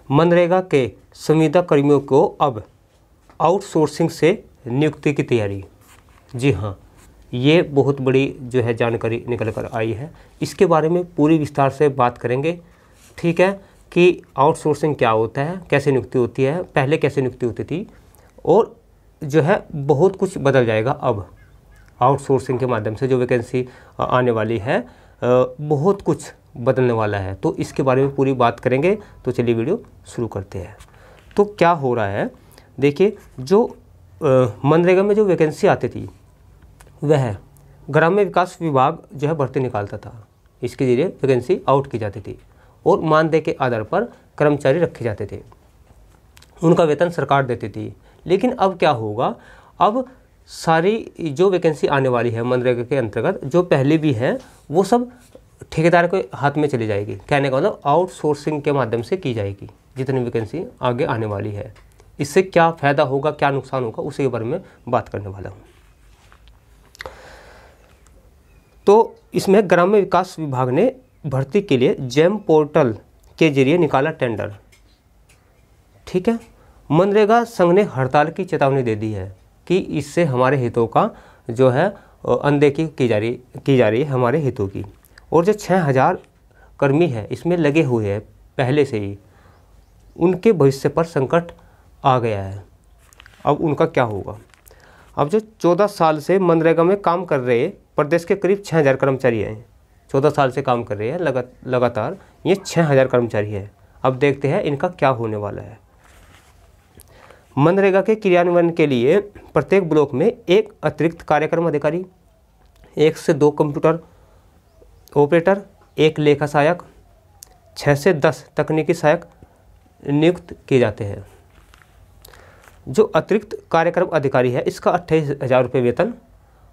मनरेगा के संविदा कर्मियों को अब आउटसोर्सिंग से नियुक्ति की तैयारी। जी हाँ, ये बहुत बड़ी जो है जानकारी निकल कर आई है। इसके बारे में पूरी विस्तार से बात करेंगे, ठीक है, कि आउटसोर्सिंग क्या होता है, कैसे नियुक्ति होती है, पहले कैसे नियुक्ति होती थी, और जो है बहुत कुछ बदल जाएगा अब आउटसोर्सिंग के माध्यम से जो वैकेंसी आने वाली है, बहुत कुछ बदलने वाला है। तो इसके बारे में पूरी बात करेंगे। तो चलिए वीडियो शुरू करते हैं। तो क्या हो रहा है, देखिए, जो मनरेगा में जो वैकेंसी आती थी वह ग्राम्य विकास विभाग जो है भर्ती निकालता था। इसके जरिए वैकेंसी आउट की जाती थी और मानदेय के आधार पर कर्मचारी रखे जाते थे, उनका वेतन सरकार देती थी। लेकिन अब क्या होगा, अब सारी जो वैकेंसी आने वाली है मनरेगा के अंतर्गत, जो पहले भी है, वो सब ठेकेदार के हाथ में चली जाएगी। कहने का मतलब आउटसोर्सिंग के माध्यम से की जाएगी जितनी वैकेंसी आगे आने वाली है। इससे क्या फ़ायदा होगा, क्या नुकसान होगा, उसी के बारे में बात करने वाला हूँ। तो इसमें ग्राम्य विकास विभाग ने भर्ती के लिए जेम पोर्टल के जरिए निकाला टेंडर, ठीक है। मनरेगा संघ ने हड़ताल की चेतावनी दे दी है कि इससे हमारे हितों का जो है अनदेखी की जा रही है हमारे हितों की। और जो 6000 कर्मी है इसमें लगे हुए हैं पहले से ही, उनके भविष्य पर संकट आ गया है। अब उनका क्या होगा। अब जो 14 साल से मनरेगा में काम कर रहे प्रदेश के करीब 6000 कर्मचारी हैं, 14 साल से काम कर रहे हैं लगातार, ये 6000 कर्मचारी हैं। अब देखते हैं इनका क्या होने वाला है। मनरेगा के क्रियान्वयन के लिए प्रत्येक ब्लॉक में एक अतिरिक्त कार्यक्रम अधिकारी, 1 से 2 कंप्यूटर ऑपरेटर, 1 लेखा सहायक, 6 से 10 तकनीकी सहायक नियुक्त किए जाते हैं। जो अतिरिक्त कार्यक्रम अधिकारी है इसका 28,000 रुपये वेतन,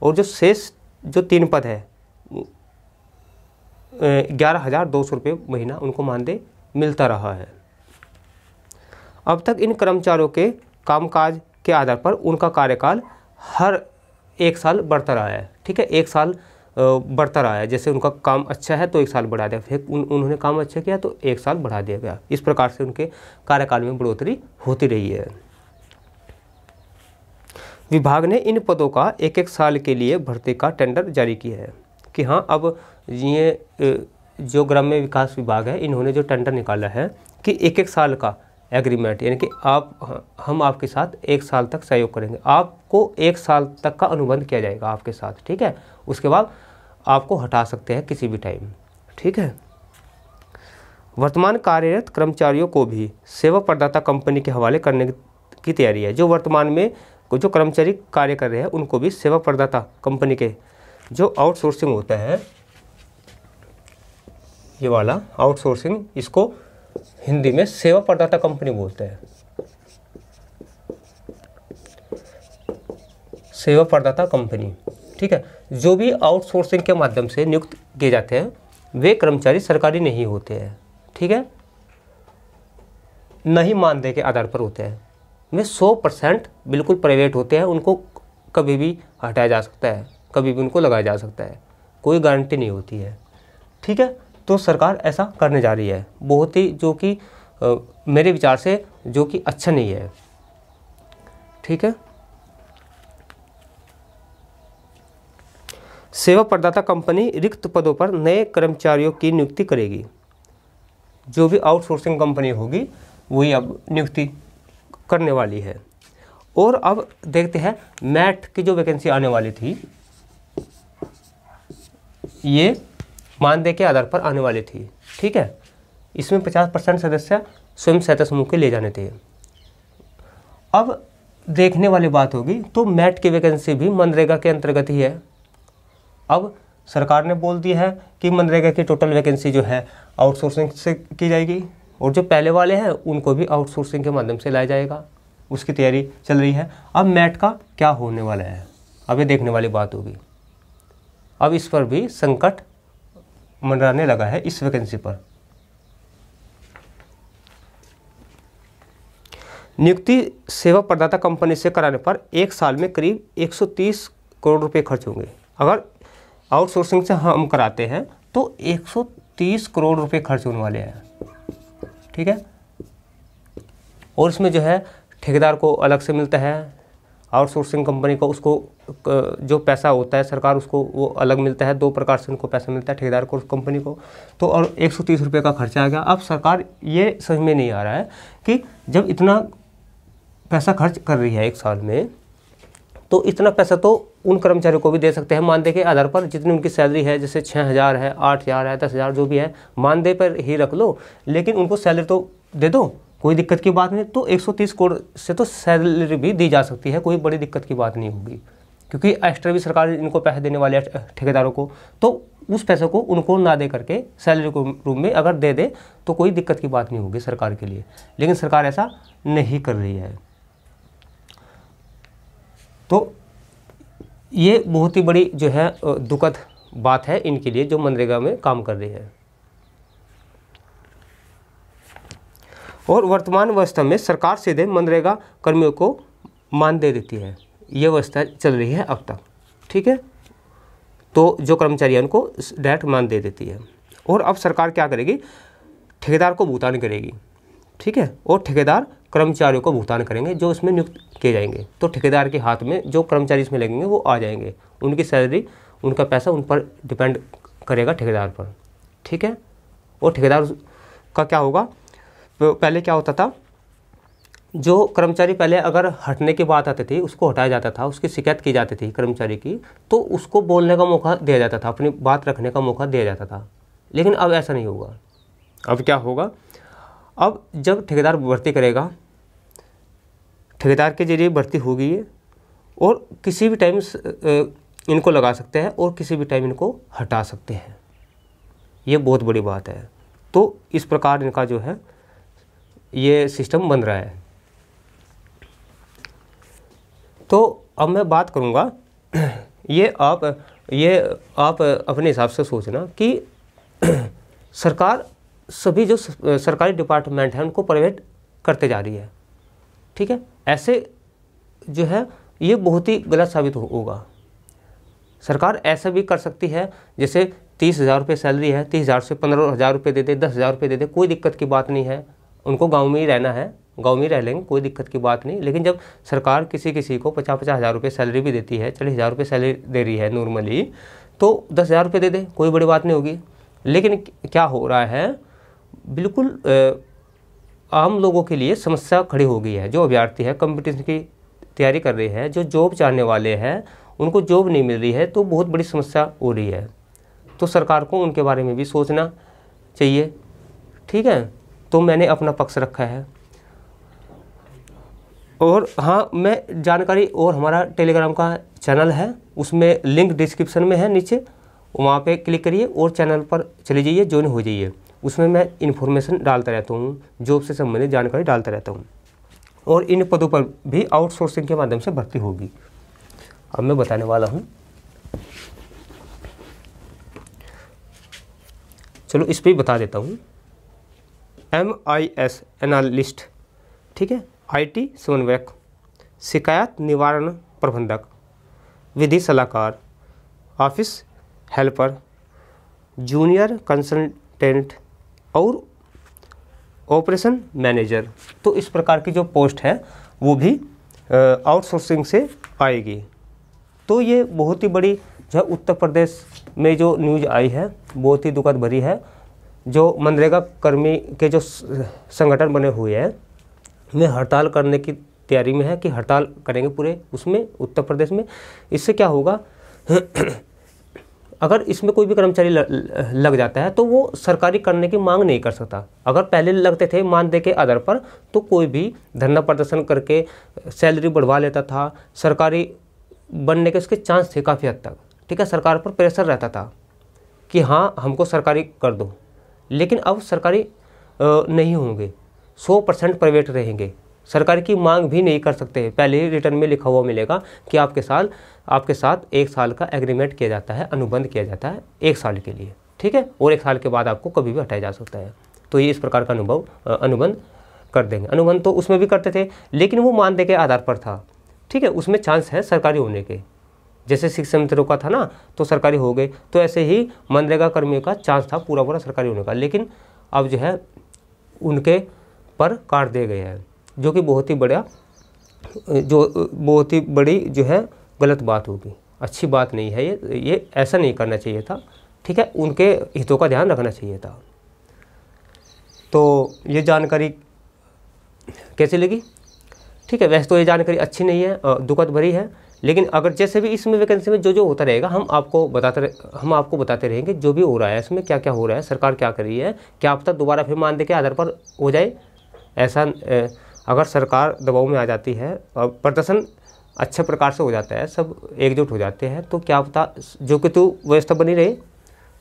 और जो शेष जो 3 पद है 11,200 रुपये महीना उनको मानदेय मिलता रहा है। अब तक इन कर्मचारियों के कामकाज के आधार पर उनका कार्यकाल हर 1 साल बढ़ता रहा है, ठीक है, 1 साल बढ़ता रहा है। जैसे उनका काम अच्छा है तो 1 साल बढ़ा दिया, फिर उन्होंने काम अच्छा किया तो 1 साल बढ़ा दिया गया। इस प्रकार से उनके कार्यकाल में बढ़ोतरी होती रही है। विभाग ने इन पदों का 1-1 साल के लिए भर्ती का टेंडर जारी किया है कि हाँ, अब ये जो ग्राम्य विकास विभाग है इन्होंने जो टेंडर निकाला है कि 1-1 साल का एग्रीमेंट, यानी कि हम आपके साथ 1 साल तक सहयोग करेंगे, आपको 1 साल तक का अनुबंध किया जाएगा आपके साथ, ठीक है। उसके बाद आपको हटा सकते हैं किसी भी टाइम, ठीक है। वर्तमान कार्यरत कर्मचारियों को भी सेवा प्रदाता कंपनी के हवाले करने की तैयारी है। जो वर्तमान में जो कर्मचारी कार्य कर रहे हैं उनको भी सेवा प्रदाता कंपनी के जो आउटसोर्सिंग होता है, ये वाला आउटसोर्सिंग, इसको हिंदी में सेवा प्रदाता कंपनी बोलते हैं, सेवा प्रदाता कंपनी, ठीक है। जो भी आउटसोर्सिंग के माध्यम से नियुक्त किए जाते हैं वे कर्मचारी सरकारी नहीं होते हैं, ठीक है, न ही मानदेय के आधार पर होते हैं। वे 100% बिल्कुल प्राइवेट होते हैं, उनको कभी भी हटाया जा सकता है, कभी भी उनको लगाया जा सकता है, कोई गारंटी नहीं होती है, ठीक है। तो सरकार ऐसा करने जा रही है, बहुत ही जो कि मेरे विचार से जो कि अच्छा नहीं है, ठीक है। सेवा प्रदाता कंपनी रिक्त पदों पर नए कर्मचारियों की नियुक्ति करेगी। जो भी आउटसोर्सिंग कंपनी होगी वही अब नियुक्ति करने वाली है। और अब देखते हैं मैट की जो वैकेंसी आने वाली थी, ये मानदेय के आधार पर आने वाली थी, ठीक है। इसमें 50% सदस्य स्वयं सहायता समूह के ले जाने थे। अब देखने वाली बात होगी तो मैट की वैकेंसी भी मनरेगा के अंतर्गत ही है। अब सरकार ने बोल दिया है कि मनरेगा की टोटल वैकेंसी जो है आउटसोर्सिंग से की जाएगी, और जो पहले वाले हैं उनको भी आउटसोर्सिंग के माध्यम से लाया जाएगा, उसकी तैयारी चल रही है। अब मैट का क्या होने वाला है, अब ये देखने वाली बात होगी। अब इस पर भी संकट मंडराने लगा है, इस वैकेंसी पर। नियुक्ति सेवा प्रदाता कंपनी से कराने पर 1 साल में करीब 130 करोड़ रुपए खर्च होंगे। अगर आउटसोर्सिंग से हम कराते हैं तो 130 करोड़ रुपए खर्च होने वाले हैं, ठीक है। और इसमें जो है ठेकेदार को अलग से मिलता है, आउटसोर्सिंग कंपनी को उसको जो पैसा होता है सरकार उसको वो अलग मिलता है। 2 प्रकार से उनको पैसा मिलता है, ठेकेदार को और कंपनी को। तो और 130 रुपये का खर्चा आ गया। अब सरकार ये समझ में नहीं आ रहा है कि जब इतना पैसा खर्च कर रही है एक साल में, तो इतना पैसा तो उन कर्मचारियों को भी दे सकते हैं मानदेय के आधार पर, जितनी उनकी सैलरी है, जैसे 6,000 है, 8,000 है, 10,000 जो भी है, मानदेय पर ही रख लो, लेकिन उनको सैलरी तो दे दो, कोई दिक्कत की बात नहीं। तो 130 करोड़ से तो सैलरी भी दी जा सकती है, कोई बड़ी दिक्कत की बात नहीं होगी, क्योंकि एक्स्ट्रा भी सरकार इनको पैसे देने वाले ठेकेदारों को, तो उस पैसे को उनको ना दे करके सैलरी को रूप में अगर दे दे तो कोई दिक्कत की बात नहीं होगी सरकार के लिए। लेकिन सरकार ऐसा नहीं कर रही है। तो ये बहुत ही बड़ी जो है दुखद बात है इनके लिए जो मनरेगा में काम कर रही है। और वर्तमान व्यवस्था में सरकार सीधे मनरेगा कर्मियों को मानदेय देती है, ये व्यवस्था चल रही है अब तक, ठीक है। तो जो कर्मचारी हैं उनको डायरेक्ट मानदेय देती है। और अब सरकार क्या करेगी, ठेकेदार को भुगतान करेगी, ठीक है, और ठेकेदार कर्मचारियों को भुगतान करेंगे जो इसमें नियुक्त किए जाएंगे। तो ठेकेदार के हाथ में जो कर्मचारी इसमें लगेंगे वो आ जाएंगे, उनकी सैलरी, उनका पैसा उन पर डिपेंड करेगा ठेकेदार पर, ठीक है। और ठेकेदार का क्या होगा, पहले क्या होता था, जो कर्मचारी पहले अगर हटने की बात आती थी उसको हटाया जाता था, उसकी शिकायत की जाती थी कर्मचारी की, तो उसको बोलने का मौका दिया जाता था, अपनी बात रखने का मौका दिया जाता था। लेकिन अब ऐसा नहीं होगा। अब क्या होगा, अब जब ठेकेदार भर्ती करेगा, ठेकेदार के जरिए भर्ती होगी ये, और किसी भी टाइम इनको लगा सकते हैं और किसी भी टाइम इनको हटा सकते हैं, ये बहुत बड़ी बात है। तो इस प्रकार इनका जो है ये सिस्टम बन रहा है। तो अब मैं बात करूँगा, ये आप अपने हिसाब से सोचना कि सरकार सभी जो सरकारी डिपार्टमेंट हैं उनको प्राइवेट करते जा रही है, ठीक है। ऐसे जो है ये बहुत ही गलत साबित होगा। सरकार ऐसा भी कर सकती है, जैसे 30,000 रुपये सैलरी है, 30,000 से 15,000 रुपये दे दे, 10,000 रुपये दे दे, कोई दिक्कत की बात नहीं है। उनको गांव में ही रहना है, गांव में ही रह लेंगे, कोई दिक्कत की बात नहीं। लेकिन जब सरकार किसी को 50,000 रुपये सैलरी भी देती है, 40,000 रुपये सैलरी दे रही है नॉर्मली, तो 10,000 रुपये दे दे, कोई बड़ी बात नहीं होगी। लेकिन क्या हो रहा है, बिल्कुल आम लोगों के लिए समस्या खड़ी हो गई है। जो अभ्यर्थी है, कंपटीशन की तैयारी कर रहे हैं, जो जॉब चाहने वाले हैं, उनको जॉब नहीं मिल रही है, तो बहुत बड़ी समस्या हो रही है। तो सरकार को उनके बारे में भी सोचना चाहिए, ठीक है। तो मैंने अपना पक्ष रखा है। और हाँ, मैं जानकारी, और हमारा टेलीग्राम का चैनल है, उसमें लिंक डिस्क्रिप्शन में है नीचे, वहाँ पे क्लिक करिए और चैनल पर चले जाइए, ज्वाइन हो जाइए। उसमें मैं इन्फॉर्मेशन डालता रहता हूँ, जॉब से संबंधित जानकारी डालता रहता हूँ। और इन पदों पर भी आउटसोर्सिंग के माध्यम से भर्ती होगी। अब मैं बताने वाला हूँ, चलो इस पर बता देता हूँ। MIS एनालिस्ट, ठीक है, IT समन्वयक, शिकायत निवारण प्रबंधक, विधि सलाहकार, ऑफिस हेल्पर, जूनियर कंसल्टेंट और ऑपरेशन मैनेजर। तो इस प्रकार की जो पोस्ट है वो भी आउटसोर्सिंग से आएगी। तो ये बहुत ही बड़ी जो उत्तर प्रदेश में जो न्यूज़ आई है बहुत ही दुखद भरी है। जो मनरेगा कर्मी के जो संगठन बने हुए हैं में हड़ताल करने की तैयारी में है कि हड़ताल करेंगे पूरे उसमें उत्तर प्रदेश में। इससे क्या होगा, अगर इसमें कोई भी कर्मचारी लग जाता है तो वो सरकारी करने की मांग नहीं कर सकता। अगर पहले लगते थे मानदेय के आधार पर तो कोई भी धरना प्रदर्शन करके सैलरी बढ़वा लेता था, सरकारी बनने के उसके चांस थे काफ़ी हद तक, ठीक है। सरकार पर प्रेशर रहता था कि हाँ हमको सरकारी कर दो। लेकिन अब सरकारी नहीं होंगे, 100% प्राइवेट रहेंगे, सरकारी की मांग भी नहीं कर सकते। पहले ही रिटर्न में लिखा हुआ मिलेगा कि आपके साथ 1 साल का एग्रीमेंट किया जाता है, अनुबंध किया जाता है 1 साल के लिए, ठीक है। और 1 साल के बाद आपको कभी भी हटाया जा सकता है। तो ये इस प्रकार का अनुबंध कर देंगे। अनुबंध तो उसमें भी करते थे लेकिन वो मानदेय के आधार पर था, ठीक है। उसमें चांस है सरकारी होने के, जैसे शिक्षा मंत्री का था ना तो सरकारी हो गए, तो ऐसे ही मनरेगा कर्मियों का चांस था पूरा सरकारी होने का। लेकिन अब जो है उनके पर काट दिए गए हैं, जो कि बहुत ही बड़ी जो है गलत बात होगी, अच्छी बात नहीं है। ये ऐसा नहीं करना चाहिए था, ठीक है, उनके हितों का ध्यान रखना चाहिए था। तो ये जानकारी कैसी लगी? ठीक है, वैसे तो ये जानकारी अच्छी नहीं है, दुखद भरी है, लेकिन अगर जैसे भी इसमें वैकेंसी में जो होता रहेगा हम आपको बताते रहेंगे जो भी हो रहा है, इसमें क्या क्या हो रहा है, सरकार क्या कर रही है, क्या अब तक दोबारा फिर मानदेय के आधार पर हो जाए। ऐसा अगर सरकार दबाव में आ जाती है और प्रदर्शन अच्छे प्रकार से हो जाता है, सब एकजुट हो जाते हैं, तो क्या पता जो कि तो व्यवस्था बनी रहे।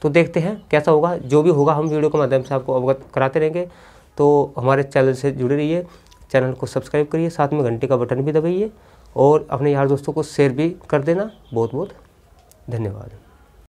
तो देखते हैं कैसा होगा, जो भी होगा हम वीडियो के माध्यम से आपको अवगत कराते रहेंगे। तो हमारे चैनल से जुड़े रहिए, चैनल को सब्सक्राइब करिए, साथ में घंटी का बटन भी दबाइए और अपने यार दोस्तों को शेयर भी कर देना। बहुत बहुत धन्यवाद।